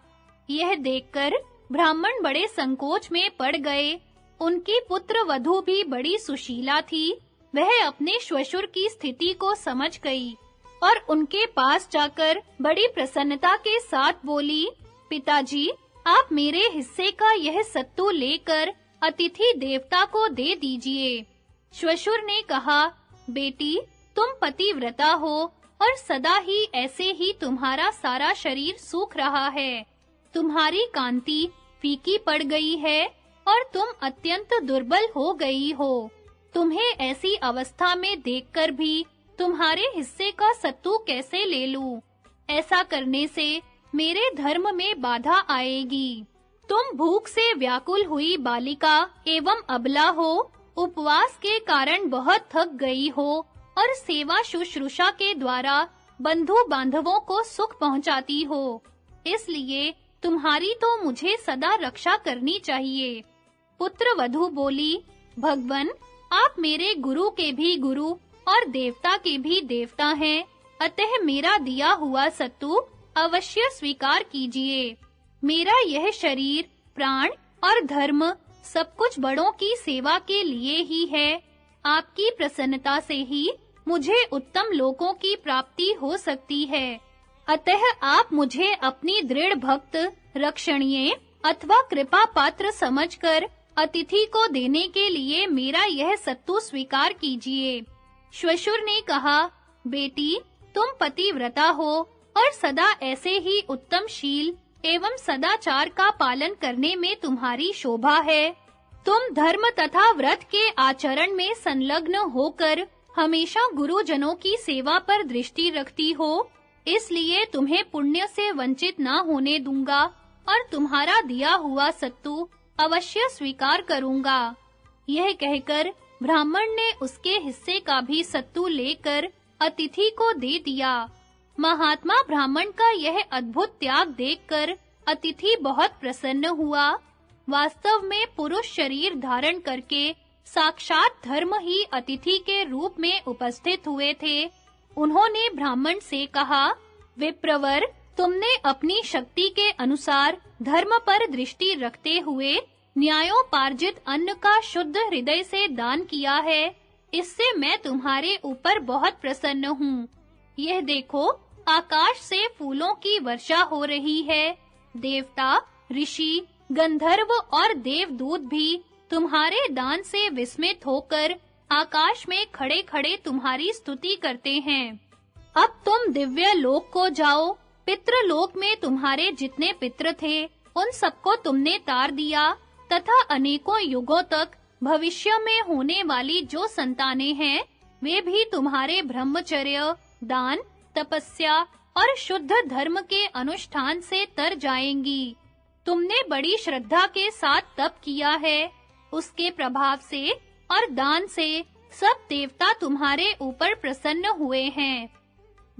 यह देखकर ब्राह्मण बड़े संकोच में पड़ गए। उनकी पुत्र वधू भी बड़ी सुशीला थी। वह अपने श्वशुर की स्थिति को समझ गई और उनके पास जाकर बड़ी प्रसन्नता के साथ बोली, पिताजी, आप मेरे हिस्से का यह सत्तू लेकर अतिथि देवता को दे दीजिए। श्वशुर ने कहा, बेटी, तुम पतिव्रता हो और सदा ही ऐसे ही तुम्हारा सारा शरीर सूख रहा है। तुम्हारी कांति फीकी पड़ गई है और तुम अत्यंत दुर्बल हो गई हो। तुम्हें ऐसी अवस्था में देखकर भी तुम्हारे हिस्से का सत्तू कैसे ले लूं? ऐसा करने से मेरे धर्म में बाधा आएगी। तुम भूख से व्याकुल हुई बालिका एवं अबला हो, उपवास के कारण बहुत थक गई हो और सेवा शुश्रूषा के द्वारा बंधु बांधवों को सुख पहुंचाती हो। इसलिए तुम्हारी तो मुझे सदा रक्षा करनी चाहिए। पुत्र वधू बोली, भगवन, आप मेरे गुरु के भी गुरु और देवता के भी देवता हैं। अतः मेरा दिया हुआ सत्तू अवश्य स्वीकार कीजिए। मेरा यह शरीर, प्राण और धर्म सब कुछ बड़ों की सेवा के लिए ही है। आपकी प्रसन्नता से ही मुझे उत्तम लोकों की प्राप्ति हो सकती है। अतः आप मुझे अपनी दृढ़ भक्त, रक्षणीय अथवा कृपा पात्र समझकर अतिथि को देने के लिए मेरा यह सत्तू स्वीकार कीजिए। श्वशुर ने कहा, बेटी, तुम पतिव्रता हो और सदा ऐसे ही उत्तम शील एवं सदाचार का पालन करने में तुम्हारी शोभा है। तुम धर्म तथा व्रत के आचरण में संलग्न होकर हमेशा गुरुजनों की सेवा पर दृष्टि रखती हो। इसलिए तुम्हें पुण्य से वंचित ना होने दूंगा और तुम्हारा दिया हुआ सत्तू अवश्य स्वीकार करूंगा। यह कहकर ब्राह्मण ने उसके हिस्से का भी सत्तू लेकर अतिथि को दे दिया। महात्मा ब्राह्मण का यह अद्भुत त्याग देखकर अतिथि बहुत प्रसन्न हुआ। वास्तव में पुरुष शरीर धारण करके साक्षात धर्म ही अतिथि के रूप में उपस्थित हुए थे। उन्होंने ब्राह्मण से कहा, विप्रवर, तुमने अपनी शक्ति के अनुसार धर्म पर दृष्टि रखते हुए न्यायोपार्जित अन्न का शुद्ध हृदय से दान किया है। इससे मैं तुम्हारे ऊपर बहुत प्रसन्न हूँ। यह देखो, आकाश से फूलों की वर्षा हो रही है। देवता, ऋषि, गंधर्व और देवदूत भी तुम्हारे दान से विस्मित होकर आकाश में खड़े-खड़े तुम्हारी स्तुति करते हैं। अब तुम दिव्य लोक को जाओ। पितृलोक में तुम्हारे जितने पितृ थे, उन सबको तुमने तार दिया तथा अनेकों युगों तक भविष्य में होने वाली जो संतानें हैं, वे भी तुम्हारे ब्रह्मचर्य, दान, तपस्या और शुद्ध धर्म के अनुष्ठान से तर जाएंगी। तुमने बड़ी श्रद्धा के साथ तप किया है। उसके प्रभाव से और दान से सब देवता तुम्हारे ऊपर प्रसन्न हुए हैं।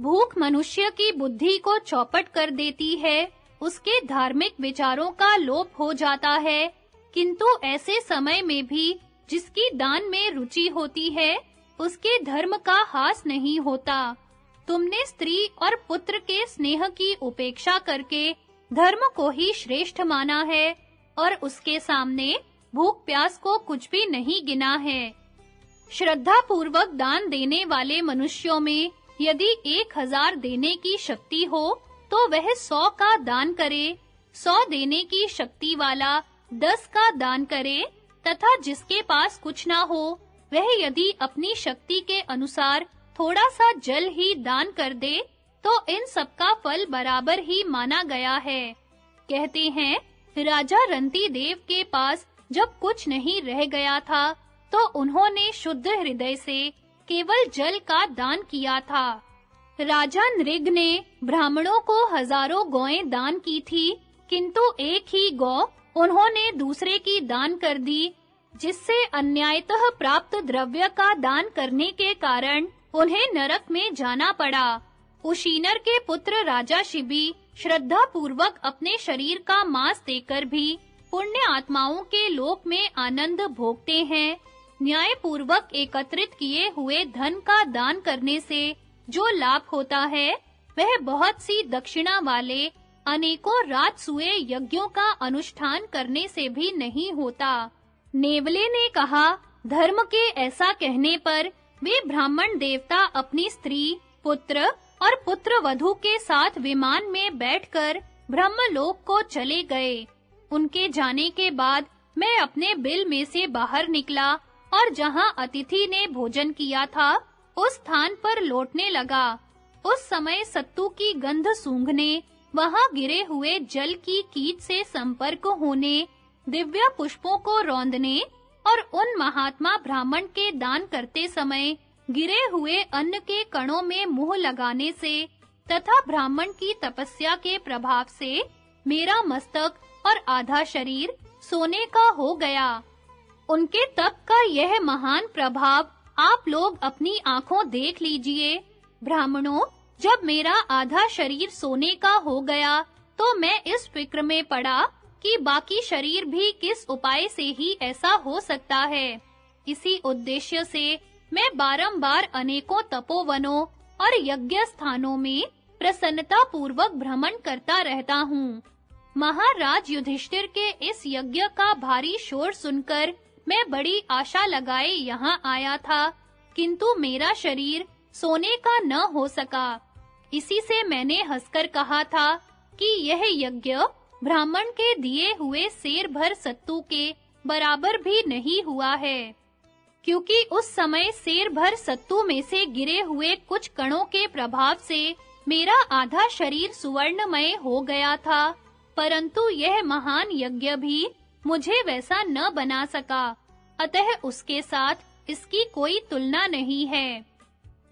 भूख मनुष्य की बुद्धि को चौपट कर देती है। उसके धार्मिक विचारों का लोप हो जाता है, किंतु ऐसे समय में भी जिसकी दान में रुचि होती है, उसके धर्म का हास नहीं होता। तुमने स्त्री और पुत्र के स्नेह की उपेक्षा करके धर्म को ही श्रेष्ठ माना है और उसके सामने भूख प्यास को कुछ भी नहीं गिना है। श्रद्धा पूर्वक दान देने वाले मनुष्यों में यदि 1000 देने की शक्ति हो, तो वह 100 का दान करे। 100 देने की शक्ति वाला 10 का दान करे, तथा जिसके पास कुछ ना हो, वह यदि अपनी शक्ति के अनुसार थोड़ा सा जल ही दान कर दे, तो इन सबका फल बराबर ही माना गया है। कहते हैं, राजा रंती देव के पास जब कुछ नहीं रह गया था, तो उन्होंने शुद्ध हृदय से केवल जल का दान किया था। राजा नृग ने ब्राह्मणों को हजारों गौएं दान की थी, किंतु एक ही गौ उन्होंने दूसरे की दान कर दी, जिससे अन्यायतः प्राप्त द्रव्य का दान करने के कारण उन्हें नरक में जाना पड़ा। उशीनर के पुत्र राजा शिबी श्रद्धा पूर्वक अपने शरीर का मांस देकर भी पुण्य आत्माओं के लोक में आनंद भोगते हैं। न्याय पूर्वक एकत्रित किए हुए धन का दान करने से जो लाभ होता है, वह बहुत सी दक्षिणा वाले अनेकों राजसूय यज्ञों का अनुष्ठान करने से भी नहीं होता। नेवले ने कहा, धर्म के ऐसा कहने पर वे ब्राह्मण देवता अपनी स्त्री, पुत्र और पुत्रवधू के साथ विमान में बैठकर ब्रह्मलोक को चले गए। उनके जाने के बाद मैं अपने बिल में से बाहर निकला और जहां अतिथि ने भोजन किया था, उस स्थान पर लौटने लगा। उस समय सत्तू की गंध सूंघने, वहां गिरे हुए जल की कीट से संपर्क होने, दिव्य पुष्पों को रौंदने और उन महात्मा ब्राह्मण के दान करते समय गिरे हुए अन्न के कणों में मुंह लगाने से तथा ब्राह्मण की तपस्या के प्रभाव से मेरा मस्तक और आधा शरीर सोने का हो गया। उनके तप का यह महान प्रभाव आप लोग अपनी आंखों देख लीजिए। ब्राह्मणों, जब मेरा आधा शरीर सोने का हो गया, तो मैं इस फिक्र में पड़ा कि बाकी शरीर भी किस उपाय से ही ऐसा हो सकता है। इसी उद्देश्य से मैं बारंबार अनेकों तपोवनों और यज्ञ स्थानों में प्रसन्नता पूर्वक भ्रमण करता रहता हूँ। महाराज युधिष्ठिर के इस यज्ञ का भारी शोर सुनकर मैं बड़ी आशा लगाए यहाँ आया था, किंतु मेरा शरीर सोने का न हो सका। इसी से मैंने हंसकर कहा था कि यह यज्ञ ब्राह्मण के दिए हुए सेर भर सत्तू के बराबर भी नहीं हुआ है, क्योंकि उस समय सेर भर सत्तू में से गिरे हुए कुछ कणों के प्रभाव से मेरा आधा शरीर सुवर्णमय हो गया था, परंतु यह महान यज्ञ भी मुझे वैसा न बना सका, अतः उसके साथ इसकी कोई तुलना नहीं है।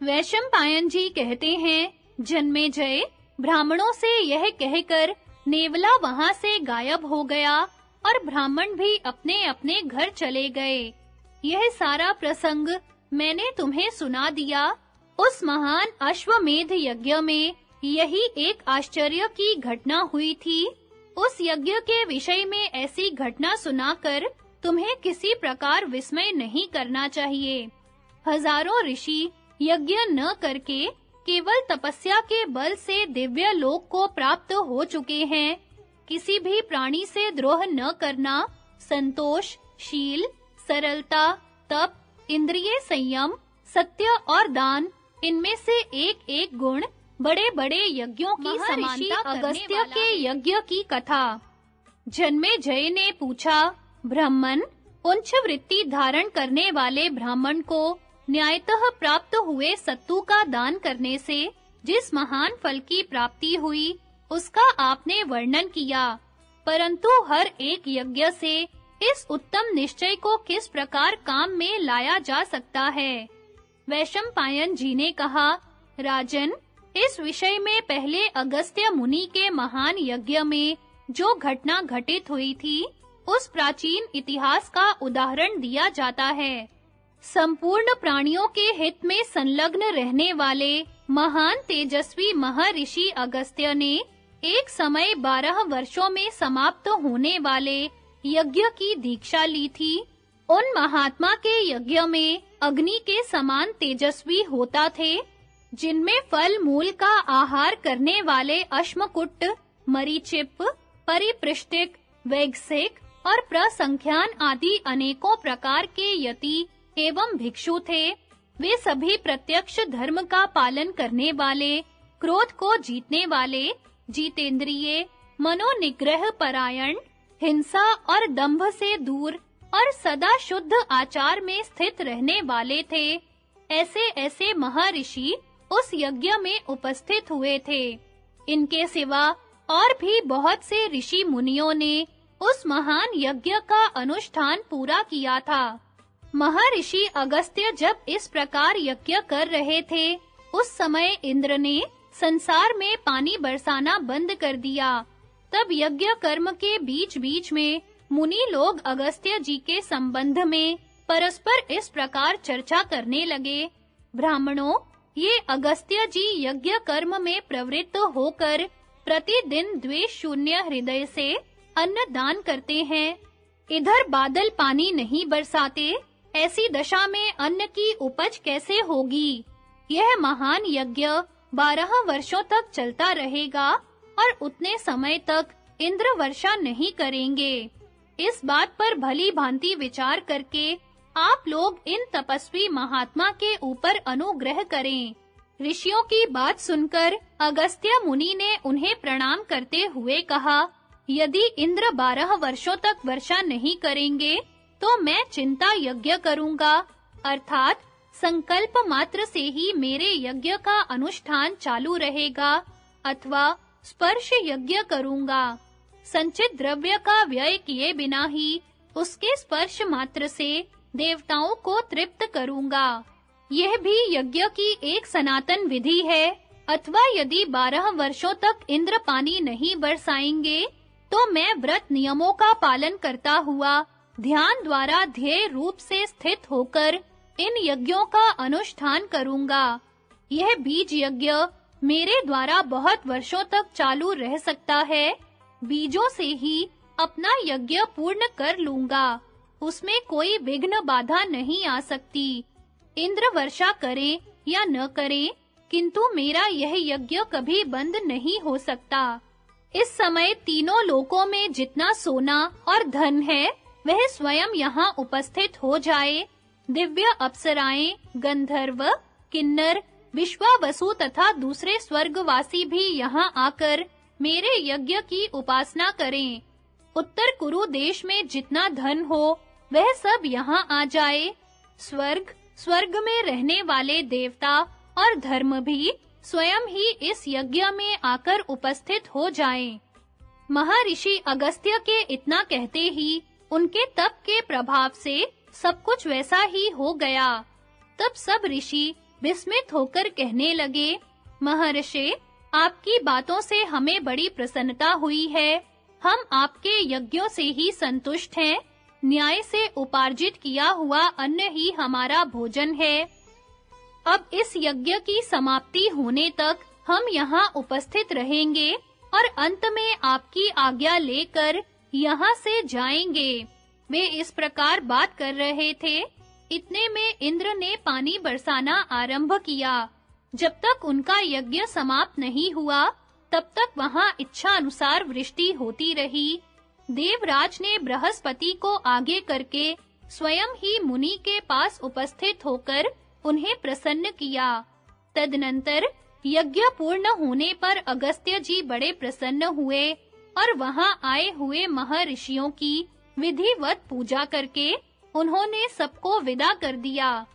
वैशंपायन जी कहते हैं, जन्मेजय, ब्राह्मणों से यह कहकर नेवला वहां से गायब हो गया और ब्राह्मण भी अपने-अपने घर चले गए। यह सारा प्रसंग मैंने तुम्हें सुना दिया। उस महान अश्वमेध यज्ञ में यही एक आश्चर्य की घटना हुई थी। उस यज्ञ के विषय में ऐसी घटना सुनाकर तुम्हें किसी प्रकार विस्मय नहीं करना चाहिए। हजारों ऋषि यज्ञ न करके केवल तपस्या के बल से दिव्य लोक को प्राप्त हो चुके हैं। किसी भी प्राणी से द्रोह न करना, संतोष, शील, सरलता, तप, इंद्रिय संयम, सत्य और दान, इनमें से एक-एक गुण बड़े-बड़े यज्ञों की समानता अगस्त्य के यज्ञ की कथा। जन्मेजय ने पूछा, ब्राह्मण, उच्च वृत्ति धारण करने वाले ब्राह्मण को न्यायतः प्राप्त हुए सत्तू का दान करने से जिस महान फल की प्राप्ति हुई, उसका आपने वर्णन किया, परंतु हर एक यज्ञ से इस उत्तम निश्चय को किस प्रकार काम में लाया जा सकता है? वैशंपायन जी ने कहा, राजन, इस विषय में पहले अगस्त्य मुनि के महान यज्ञ में जो घटना घटित हुई थी, उस प्राचीन इतिहास का उदाहरण दिया जाता है। संपूर्ण प्राणियों के हित में संलग्न रहने वाले महान तेजस्वी महर्षि अगस्त्य ने एक समय 12 वर्षों में समाप्त होने वाले यज्ञ की दीक्षा ली थी। उन महात्मा के यज्ञ में अग्नि के समान तेजस्वी होता थे, जिनमें फल मूल का आहार करने वाले अश्मकुट, मरीचिप, परिपृष्टिक, वैगसिक और प्रसंख्यान आदि अनेकों प्रकार के यति एवं भिक्षु थे। वे सभी प्रत्यक्ष धर्म का पालन करने वाले, क्रोध को जीतने वाले, जितेंद्रिय, मनोनिग्रह परायण, हिंसा और दंभ से दूर और सदा शुद्ध आचार में स्थित रहने वाले थे। ऐसे महर्षि उस यज्ञ में उपस्थित हुए थे। इनके सिवा और भी बहुत से ऋषि मुनियों ने उस महान यज्ञ का अनुष्ठान पूरा किया था। महर्षि अगस्त्य जब इस प्रकार यज्ञ कर रहे थे, उस समय इंद्र ने संसार में पानी बरसाना बंद कर दिया। तब यज्ञ कर्म के बीच-बीच में मुनि लोग अगस्त्य जी के संबंध में परस्पर इस प्रकार चर्चा करने लगे, ब्राह्मणों, ये अगस्त्य जी यज्ञ कर्म में प्रवृत्त होकर प्रतिदिन द्वेष शून्य हृदय से अन्न दान करते हैं। इधर बादल पानी नहीं बरसाते, ऐसी दशा में अन्न की उपज कैसे होगी? यह महान यज्ञ 12 वर्षों तक चलता रहेगा और उतने समय तक इंद्र वर्षा नहीं करेंगे। इस बात पर भली भांति विचार करके आप लोग इन तपस्वी महात्मा के ऊपर अनुग्रह करें। ऋषियों की बात सुनकर अगस्त्य मुनि ने उन्हें प्रणाम करते हुए कहा, यदि इंद्र 12 वर्षों तक वर्षा नहीं करेंगे, तो मैं चिंता यज्ञ करूंगा, अर्थात संकल्प मात्र से ही मेरे यज्ञ का अनुष्ठान चालू रहेगा, अथवा स्पर्श यज्ञ करूंगा। संचित द्रव्य का व्यय किए बिना ही उसके स्पर्श मात्र से देवताओं को तृप्त करूंगा। यह भी यज्ञ की एक सनातन विधि है, अथवा यदि 12 वर्षों तक इंद्र पानी नहीं बरसाएंगे, तो मैं व्रत नियमों का पालन करता हुआ ध्यान द्वारा ध्येय रूप से स्थित होकर इन यज्ञों का अनुष्ठान करूंगा। यह बीज यज्ञ मेरे द्वारा बहुत वर्षों तक चालू रह सकता है। बीजों से ही अपना यज्ञ पूर्ण कर लूंगा, उसमें कोई विघ्न बाधा नहीं आ सकती। इंद्र वर्षा करें या न करें, किंतु मेरा यह यज्ञ कभी बंद नहीं हो सकता। इस समय तीनों लोकों में जितना सोना और धन है, वह स्वयं यहाँ उपस्थित हो जाए। दिव्य अप्सराएं, गंधर्व, किन्नर, विश्वावसु तथा दूसरे स्वर्गवासी भी यहाँ आकर मेरे यज्ञ की उपासना करें। उत्तर कुरु देश में जितना धन हो, वह सब यहाँ आ जाए। स्वर्ग में रहने वाले देवता और धर्म भी स्वयं ही इस यज्ञ में आकर उपस्थित हो जाएं। महर्षि अगस्त्य के इतना कहते ही उनके तप के प्रभाव से सब कुछ वैसा ही हो गया। तब सब ऋषि विस्मित होकर कहने लगे, महर्षि, आपकी बातों से हमें बड़ी प्रसन्नता हुई है। हम आपके यज्ञों से ही संतुष्ट हैं। न्याय से उपार्जित किया हुआ अन्न ही हमारा भोजन है। अब इस यज्ञ की समाप्ति होने तक हम यहाँ उपस्थित रहेंगे और अंत में आपकी आज्ञा लेकर यहाँ से जाएंगे। वे इस प्रकार बात कर रहे थे। इतने में इंद्र ने पानी बरसाना आरंभ किया। जब तक उनका यज्ञ समाप्त नहीं हुआ, तब तक वहां इच्छा अनुसार वृष्टि होती रही। देवराज ने बृहस्पति को आगे करके स्वयं ही मुनि के पास उपस्थित होकर उन्हें प्रसन्न किया। तदनंतर यज्ञ पूर्ण होने पर अगस्त्य जी बड़े प्रसन्न हुए और वहां आए हुए महर्षियों की विधिवत पूजा करके उन्होंने सबको विदा कर दिया।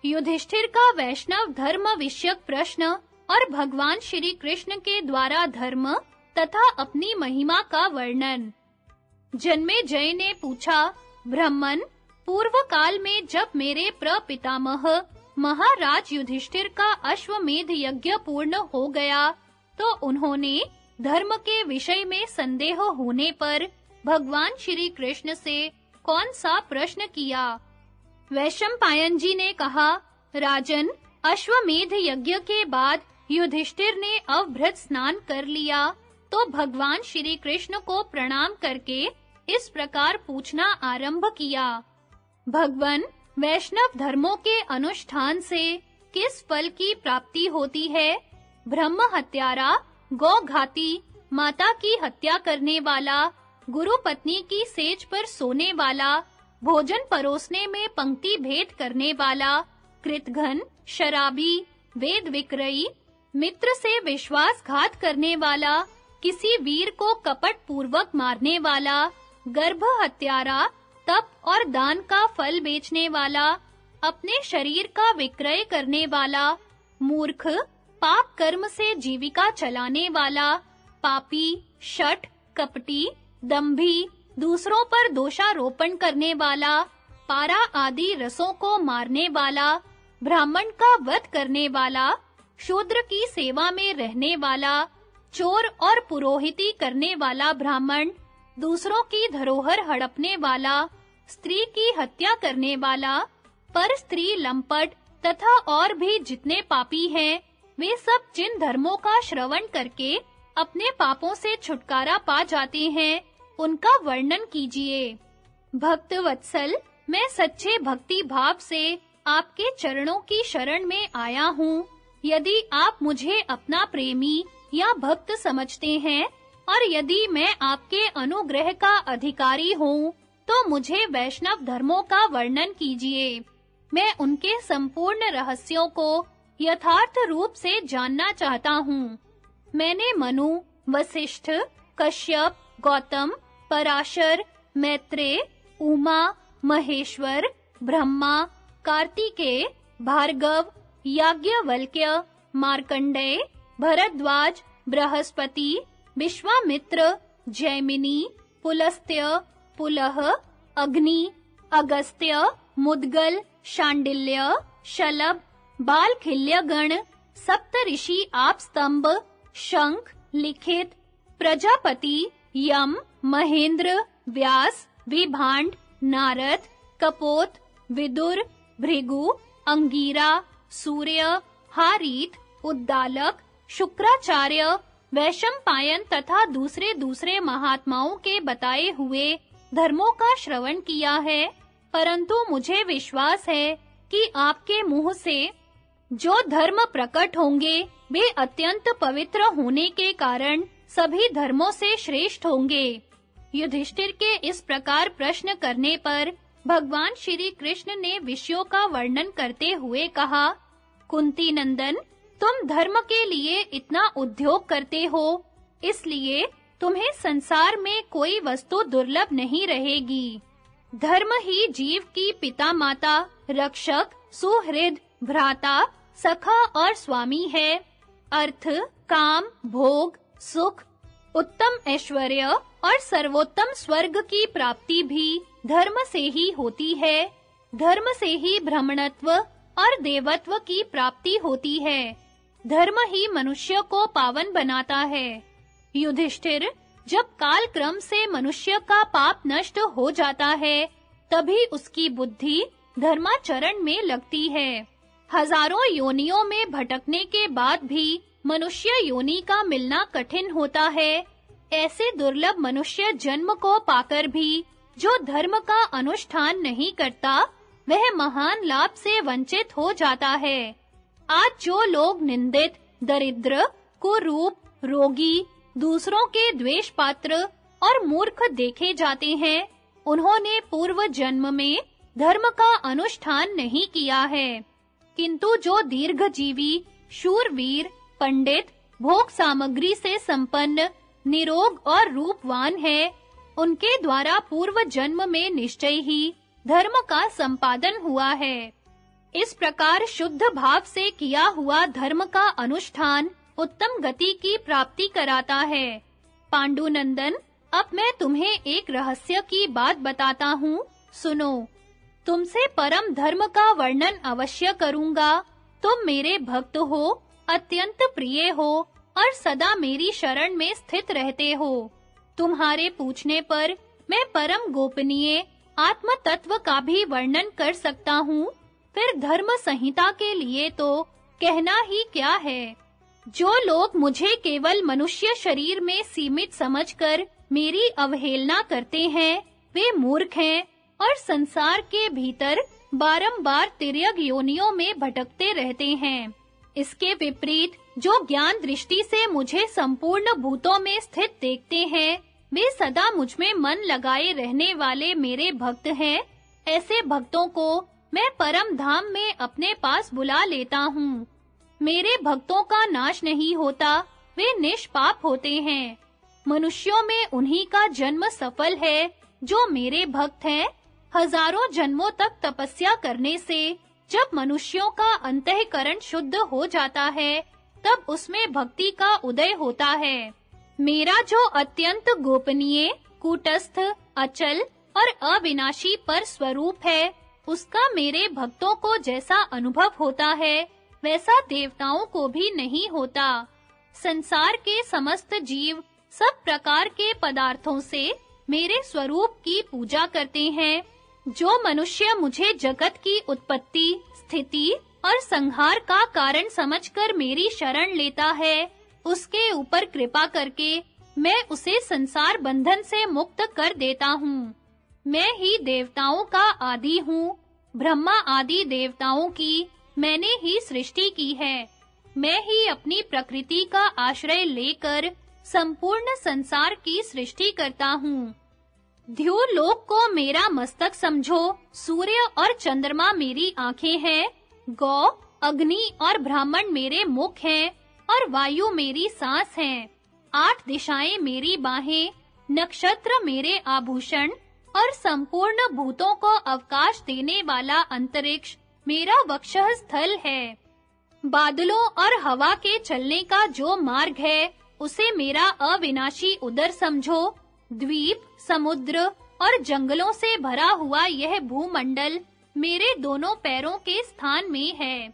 युधिष्ठिर का वैष्णव धर्म विषयक प्रश्न और भगवान श्री कृष्ण के द्वारा धर्म तथा अपनी महिमा का वर्णन। जन्मेजय ने पूछा, ब्राह्मण, पूर्व काल में जब मेरे प्रपितामह महाराज युधिष्ठिर का अश्वमेध यज्ञ पूर्ण हो गया, तो उन्होंने धर्म के विषय में संदेह होने पर भगवान श्री कृष्ण से कौन सा प्रश्न किया? वैशंपायन जी ने कहा, राजन, अश्वमेध यज्ञ के बाद युधिष्ठिर ने अभ्रत स्नान कर लिया, तो भगवान श्री कृष्ण को प्रणाम करके इस प्रकार पूछना आरंभ किया, भगवन, वैष्णव धर्मों के अनुष्ठान से किस फल की प्राप्ति होती है? ब्रह्म हत्यारा, गौघाती, माता की हत्या करने वाला, गुरु पत्नी की सेज पर सोने वाला, भोजन परोसने में पंक्ति भेद करने वाला, कृतघ्न, शराबी, वेद विक्रयी, मित्र से विश्वासघात करने वाला, किसी वीर को कपट पूर्वक मारने वाला, गर्भ हत्यारा, तप और दान का फल बेचने वाला, अपने शरीर का विक्रय करने वाला, मूर्ख, पाप कर्म से जीविका चलाने वाला, पापी, शठ, कपटी, दंभी, दूसरों पर दोषारोपण करने वाला, पारा आदि रसों को मारने वाला, ब्राह्मण का वध करने वाला, शूद्र की सेवा में रहने वाला, चोर और पुरोहिती करने वाला ब्राह्मण, दूसरों की धरोहर हड़पने वाला, स्त्री की हत्या करने वाला, पर स्त्री लंपट तथा और भी जितने पापी हैं, वे सब जिन धर्मों का श्रवण करके अपने पापों से छुटकारा पा जाते हैं, उनका वर्णन कीजिए। भक्त वत्सल, मैं सच्चे भक्ति भाव से आपके चरणों की शरण में आया हूँ। यदि आप मुझे अपना प्रेमी या भक्त समझते हैं और यदि मैं आपके अनुग्रह का अधिकारी हूँ, तो मुझे वैष्णव धर्मों का वर्णन कीजिए। मैं उनके संपूर्ण रहस्यों को यथार्थ रूप से जानना चाहता हूँ। मैंने मनु, वशिष्ठ, कश्यप, गौतम, पराशर, मैत्रेय, उमा, महेश्वर, ब्रह्मा, कार्तिकेय, भार्गव, याज्ञवल्क्य, मार्कंडेय, भरद्वाज, बृहस्पति, विश्वामित्र, जैमिनी, पुलस्त्य, पुलह, अग्नि, अगस्त्य, मुद्गल, शांडिल्य, शलभ, बालखिल्यगण, सप्तऋषि आपस्तंभ, शंख, लिखित, प्रजापति, यम, महेंद्र, व्यास, विभांड, नारद, कपोत, विदुर, भृगु, अंगीरा, सूर्य, हारीत, उद्दालक, शुक्राचार्य, वैशंपायन तथा दूसरे महात्माओं के बताए हुए धर्मों का श्रवण किया है, परंतु मुझे विश्वास है कि आपके मुंह से जो धर्म प्रकट होंगे, वे अत्यंत पवित्र होने के कारण सभी धर्मों से श्रेष्ठ होंगे। युधिष्ठिर के इस प्रकार प्रश्न करने पर भगवान श्री कृष्ण ने विषयों का वर्णन करते हुए कहा, कुंती नंदन, तुम धर्म के लिए इतना उद्योग करते हो, इसलिए तुम्हें संसार में कोई वस्तु दुर्लभ नहीं रहेगी। धर्म ही जीव की पिता माता, रक्षक, सुहृद, भ्राता, सखा और स्वामी है। अर्थ, काम, भोग, सुख, उत्तम ऐश्वर्य और सर्वोत्तम स्वर्ग की प्राप्ति भी धर्म से ही होती है। धर्म से ही ब्राह्मणत्व और देवत्व की प्राप्ति होती है। धर्म ही मनुष्य को पावन बनाता है। युधिष्ठिर, जब काल क्रम से मनुष्य का पाप नष्ट हो जाता है, तभी उसकी बुद्धि धर्माचरण में लगती है। हजारों योनियों में भटकने के बाद भी मनुष्य योनि का मिलना कठिन होता है। ऐसे दुर्लभ मनुष्य जन्म को पाकर भी जो धर्म का अनुष्ठान नहीं करता, वह महान लाभ से वंचित हो जाता है। आज जो लोग निंदित, दरिद्र, कुरूप, रोगी, दूसरों के द्वेष पात्र और मूर्ख देखे जाते हैं, उन्होंने पूर्व जन्म में धर्म का अनुष्ठान नहीं किया है। किंतु जो दीर्घजीवी, शूरवीर, पंडित, भोग सामग्री से संपन्न, निरोग और रूपवान है, उनके द्वारा पूर्व जन्म में निश्चय ही धर्म का संपादन हुआ है। इस प्रकार शुद्ध भाव से किया हुआ धर्म का अनुष्ठान उत्तम गति की प्राप्ति कराता है। पांडुनंदन, अब मैं तुम्हें एक रहस्य की बात बताता हूँ, सुनो। तुमसे परम धर्म का वर्णन अवश्य करूँगा। तुम मेरे भक्त हो, अत्यंत प्रिय हो और सदा मेरी शरण में स्थित रहते हो। तुम्हारे पूछने पर मैं परम गोपनीय आत्म तत्व का भी वर्णन कर सकता हूँ। फिर धर्म संहिता के लिए तो कहना ही क्या है। जो लोग मुझे केवल मनुष्य शरीर में सीमित समझकर मेरी अवहेलना करते हैं, वे मूर्ख हैं और संसार के भीतर बारंबार तिर्यक योनियों में भटकते रहते हैं। इसके विपरीत जो ज्ञान दृष्टि से मुझे संपूर्ण भूतों में स्थित देखते हैं, वे सदा मुझ में मन लगाए रहने वाले मेरे भक्त हैं। ऐसे भक्तों को मैं परम धाम में अपने पास बुला लेता हूँ। मेरे भक्तों का नाश नहीं होता, वे निष्पाप होते हैं। मनुष्यों में उन्हीं का जन्म सफल है जो मेरे भक्त हैं। हजारों जन्मों तक तपस्या करने से जब मनुष्यों का अंतःकरण शुद्ध हो जाता है, तब उसमें भक्ति का उदय होता है। मेरा जो अत्यंत गोपनीय, कूटस्थ, अचल और अविनाशी पर स्वरूप है, उसका मेरे भक्तों को जैसा अनुभव होता है, वैसा देवताओं को भी नहीं होता। संसार के समस्त जीव सब प्रकार के पदार्थों से मेरे स्वरूप की पूजा करते हैं। जो मनुष्य मुझे जगत की उत्पत्ति, स्थिति और संहार का कारण समझकर मेरी शरण लेता है, उसके ऊपर कृपा करके मैं उसे संसार बंधन से मुक्त कर देता हूँ। मैं ही देवताओं का आदि हूँ। ब्रह्मा आदि देवताओं की मैंने ही सृष्टि की है। मैं ही अपनी प्रकृति का आश्रय लेकर संपूर्ण संसार की सृष्टि करता हूँ। ध्युलोक को मेरा मस्तक समझो, सूर्य और चंद्रमा मेरी आंखें हैं, गौ, अग्नि और ब्राह्मण मेरे मुख हैं और वायु मेरी सांस है। 8 दिशाएं मेरी बाहें, नक्षत्र मेरे आभूषण और संपूर्ण भूतों को अवकाश देने वाला अंतरिक्ष मेरा वक्षः स्थल है। बादलों और हवा के चलने का जो मार्ग है, उसे मेरा अविनाशी उदर समझो। द्वीप, समुद्र और जंगलों से भरा हुआ यह भूमंडल मेरे दोनों पैरों के स्थान में है।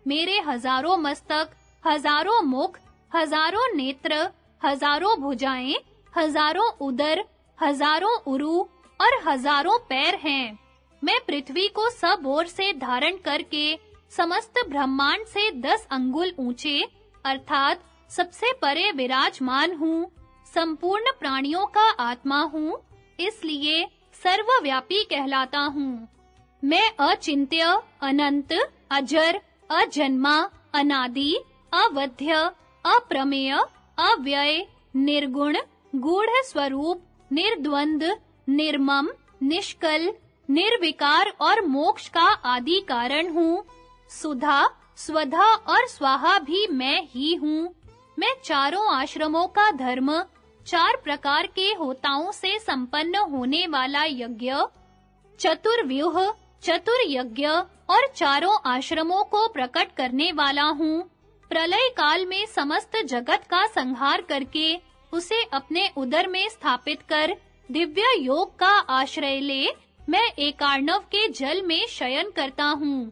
मेरे हजारों मस्तक, हजारों मुख, हजारों नेत्र, हजारों भुजाएं, हजारों उदर, हजारों उरु और हजारों पैर हैं। मैं पृथ्वी को सब ओर से धारण करके समस्त ब्रह्मांड से 10 अंगुल ऊंचे अर्थात सबसे परे विराजमान हूँ। संपूर्ण प्राणियों का आत्मा हूँ, इसलिए सर्वव्यापी कहलाता हूँ। मैं अचिंत्य, अनंत, अजर, अजन्मा, अनादि, अवध्य, अप्रमेय, अव्यय, निर्गुण, गूढ़ स्वरूप, निर्द्वंद, निर्मम, निष्कल, निर्विकार और मोक्ष का आदि कारण हूँ। सुधा, स्वधा और स्वाहा भी मैं ही हूँ। मैं चारों आश्रमों का धर्म, 4 प्रकार के होताओं से संपन्न होने वाला यज्ञ, चतुर्व्यूह, चतुर्यज्ञ और चारों आश्रमों को प्रकट करने वाला हूँ। प्रलय काल में समस्त जगत का संहार करके उसे अपने उदर में स्थापित कर दिव्य योग का आश्रय ले मैं एकार्णव के जल में शयन करता हूँ।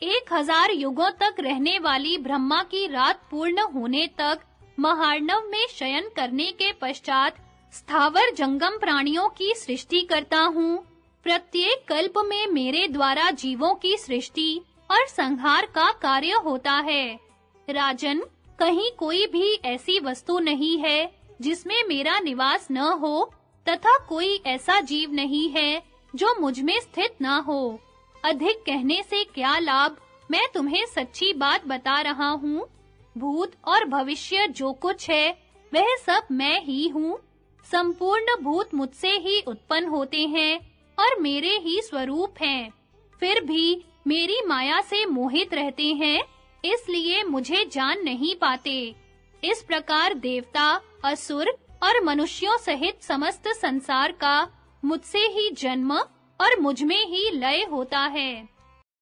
1000 युगों तक रहने वाली ब्रह्मा की रात पूर्ण होने तक महार्णव में शयन करने के पश्चात स्थावर जंगम प्राणियों की सृष्टि करता हूँ। प्रत्येक कल्प में मेरे द्वारा जीवों की सृष्टि और संहार का कार्य होता है। राजन, कहीं कोई भी ऐसी वस्तु नहीं है जिसमें मेरा निवास न हो, तथा कोई ऐसा जीव नहीं है जो मुझ में स्थित न हो। अधिक कहने से क्या लाभ, मैं तुम्हें सच्ची बात बता रहा हूँ। भूत और भविष्य जो कुछ है, वह सब मैं ही हूँ। संपूर्ण भूत मुझसे ही उत्पन्न होते हैं और मेरे ही स्वरूप हैं। फिर भी मेरी माया से मोहित रहते हैं, इसलिए मुझे जान नहीं पाते। इस प्रकार देवता, असुर और मनुष्यों सहित समस्त संसार का मुझसे ही जन्म और मुझ में ही लय होता है।